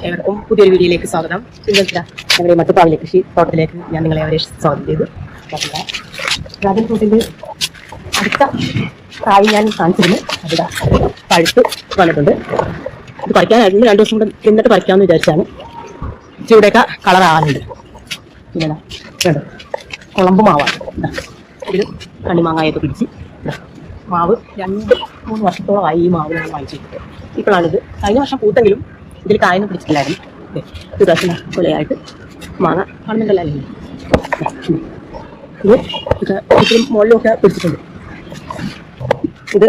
ഏവർക്കും പുതിയൊരു വീഡിയോയിലേക്ക് സ്വാഗതം. ഞങ്ങളുടെ മട്ടുപ്പാവിലെ കൃഷി തോട്ടത്തിലേക്ക് ഞാൻ നിങ്ങളെ അവരെ സ്വാഗതം ചെയ്തു. ഡ്രാഗൺ ഫ്രൂട്ടിൻ്റെ അടുത്ത കായ് ഞാൻ കാണിച്ചിരുന്നു. അതിൽ പഴുത്ത് വന്നിട്ടുണ്ട്. ഇത് പറിക്കാനായിരുന്നു 2 ദിവസം കൂടെ എന്നിട്ട് പറിക്കാമെന്ന് വിചാരിച്ചാണ്. ഇച്ചിരിയുടെയൊക്കെ കളറാകാനുണ്ട്. പിന്നെ വേണ്ട കുളമ്പ് മാവാണ്. ഇതിൽ കണ്ണിമാങ്ങായൊക്കെ പിടിച്ച് മാവ് 2-3 വർഷത്തോളമായി ഈ മാവ് ഞാൻ വാങ്ങിച്ചിട്ടുണ്ട്. ഇപ്പോഴാണിത്. കഴിഞ്ഞ വർഷം പൂത്തെങ്കിലും ഇതിൽ കായൊന്നും പിടിച്ചിട്ടില്ലായിരുന്നു. ഒരു പ്രാവശ്യം കൊലയായിട്ട് മാങ്ങ കാണുന്നുണ്ടല്ലോ. ഇത് ഇതിലും മുകളിലൊക്കെ പിടിച്ചിട്ടുണ്ട്. ഇത്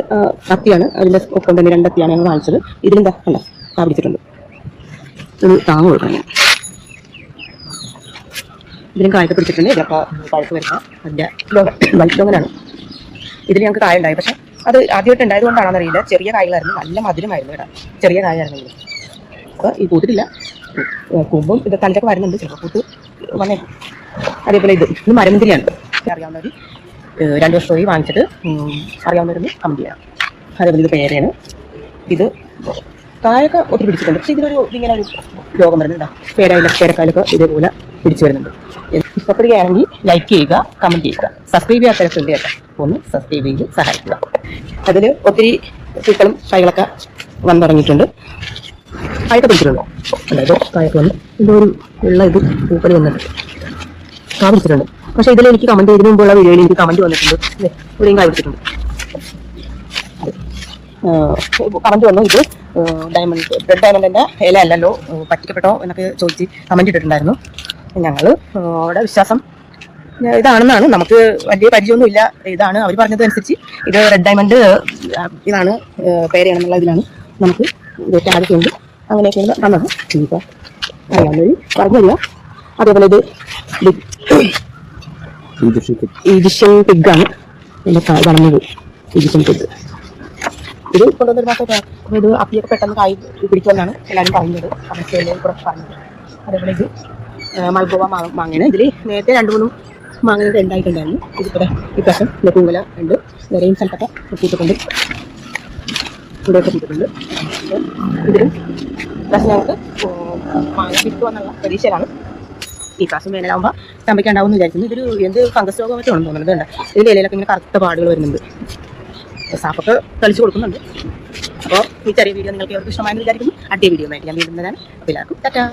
അത്തിയാണ്. അതിൻ്റെ ഒപ്പം തന്നെ 2 അത്തിയാണ് ഞങ്ങൾ വാങ്ങിച്ചത്. ഇതിലെന്താ കണ്ട കാ പിടിച്ചിട്ടുണ്ട്. ഇത് താങ്ങ് കൊടുക്കണം ഞാൻ. ഇതിലും കായൊക്കെ പിടിച്ചിട്ടുണ്ട്. ഇതൊക്കെ പഴുത്ത് വരുന്ന അതിൻ്റെ വൈറ്റ് ലോങ്ങനാണ്. ഇതിൽ ഞങ്ങൾക്ക് കായ ഉണ്ടായി. പക്ഷെ അത് ആദ്യമായിട്ട് ഉണ്ടായതുകൊണ്ടാണെന്നറിയില്ല. ചെറിയ കായകളായിരുന്നു. നല്ല മധുരമായിരുന്നു ഇവിടെ. ചെറിയ കായായിരുന്നു. അപ്പോൾ ഈ പൂത്തിട്ടില്ല. കൂമ്പും ഇത് തലച്ചൊക്കെ വരുന്നുണ്ട്. ചിലപ്പോൾ പൂത്ത് വന്നേ. അതേപോലെ ഇത് മരമുന്തിരിയാണ്. അറിയാവുന്നവർ 2 വർഷമായി വാങ്ങിച്ചിട്ട് അറിയാവുന്നവരൊന്ന് കമൻറ്റ് ചെയ്യാം. അതേപോലെ ഇത് പേരയാണ്. ഇത് കായൊക്കെ ഒത്തിരി പിടിച്ചിട്ടുണ്ട്. പക്ഷേ ഇങ്ങനെ ഒരു രോഗം വരുന്നുണ്ട്. പേരക്കായലൊക്കെ ഇതേപോലെ പിടിച്ചു വരുന്നുണ്ട്. ഇഷ്ടപ്പെടുകയാണെങ്കിൽ ലൈക്ക് ചെയ്യുക, കമൻറ്റ് ചെയ്യുക. സബ്സ്ക്രൈബ് ചെയ്യാത്തവരുണ്ട് കേട്ടോ. ഒന്ന് സബ്സ്ക്രൈബ് ചെയ്ത് സഹായിക്കുക. അതിൽ ഒത്തിരി പൂക്കളും കായകളൊക്കെ വന്നു തുടങ്ങിയിട്ടുണ്ട്. കായൊക്കെ പിടിച്ചിട്ടുണ്ടോ? അതായത് കായൊക്കെ വന്ന് ഇതൊരു ഉള്ള ഇത് പൂക്കൾ വന്നിട്ടുണ്ട്. കാ പിടിച്ചിട്ടുണ്ട്. പക്ഷേ ഇതിൽ എനിക്ക് കമൻറ്റ് ചെയ്തതിന് മുമ്പുള്ള വീഡിയോയിൽ എനിക്ക് കമൻറ്റ് വന്നിട്ടുണ്ട്. ഇവിടെയും കായ പിടിച്ചിട്ടുണ്ട്. കമൻറ്റ് വന്നു. ഇത് റെഡ് ഡയമണ്ടിൻ്റെ ഇല അല്ലല്ലോ, പറ്റിക്കപ്പെട്ടോ എന്നൊക്കെ ചോദിച്ച് കമൻറ്റ് ഇട്ടിട്ടുണ്ടായിരുന്നു. ഞങ്ങളുടെ വിശ്വാസം ഇതാണെന്നാണ്. നമുക്ക് വലിയ പരിചയമൊന്നുമില്ല. ഇതാണ് അവർ പറഞ്ഞതനുസരിച്ച്. ഇത് റെഡ് ഡയമണ്ട് ഇതാണ് പേരെയാണെന്നുള്ള ഇതിലാണ് നമുക്ക് ആദ്യമുണ്ട്. അങ്ങനെയൊക്കെയാണ് വന്നത്. ഇപ്പോൾ അറിയാവുന്ന പറഞ്ഞില്ല. അതേപോലെ ഇത് ഈജിപ്ഷ്യൻ പിഗാണ്. എൻ്റെ വളർന്നത് ഈജിപ്ഷ്യൻ പിഗ്. ഇത് കൊണ്ടുവന്നൊരു മാസമൊക്കെ ഇത് അപ്പിയൊക്കെ പെട്ടെന്ന് കായ് പിടിക്കുമെന്നാണ് എല്ലാവരും പറയുന്നത്. കുറച്ച് പറഞ്ഞത്. അതേപോലെ ഇത് മൽഗോവ മാങ്ങയാണ്. ഇതിൽ നേരത്തെ 2-3 മാങ്ങകൾ ഉണ്ടായിട്ടുണ്ടായിരുന്നു. ഇതിപ്പോൾ ഇപ്രാവശ്യം പൂങ്കല ഉണ്ട്. വേറെയും സ്ഥലത്തൊക്കെ പൂത്തിട്ടുണ്ട്. ഇവിടെയൊക്കെ പൂത്തിട്ടുണ്ട്. ഇതിലും ഇപ്രാവശ്യം ഞങ്ങൾക്ക് മാങ്ങ കിട്ടുമെന്നുള്ള പ്രതീക്ഷയിലാണ്. ഈ പ്രാവശ്യം വേനലാകുമ്പോൾ ചമ്പയ്ക്കുണ്ടാവും എന്ന് വിചാരിക്കുന്നു. ഇതൊരു എന്ത് ഫംഗസ് രോഗം വെച്ചാണ് തോന്നുന്നത്. ഉണ്ട് ഇതിൻ്റെ ഇലയിലൊക്കെ ഇങ്ങനെ കറുത്ത പാടുകൾ വരുന്നുണ്ട്. സാപ്പൊക്കെ കളിച്ച് കൊടുക്കുന്നുണ്ട്. അപ്പോൾ ഈ ചെറിയ വീഡിയോ നിങ്ങൾക്ക് ഇവർക്ക് ഇഷ്ടമായെന്ന് വിചാരിക്കുന്നു. അടുത്ത വീഡിയോ ആയിട്ട് ഞാൻ വീണ്ടും തരാൻ. എല്ലാവർക്കും ടാറ്റാ.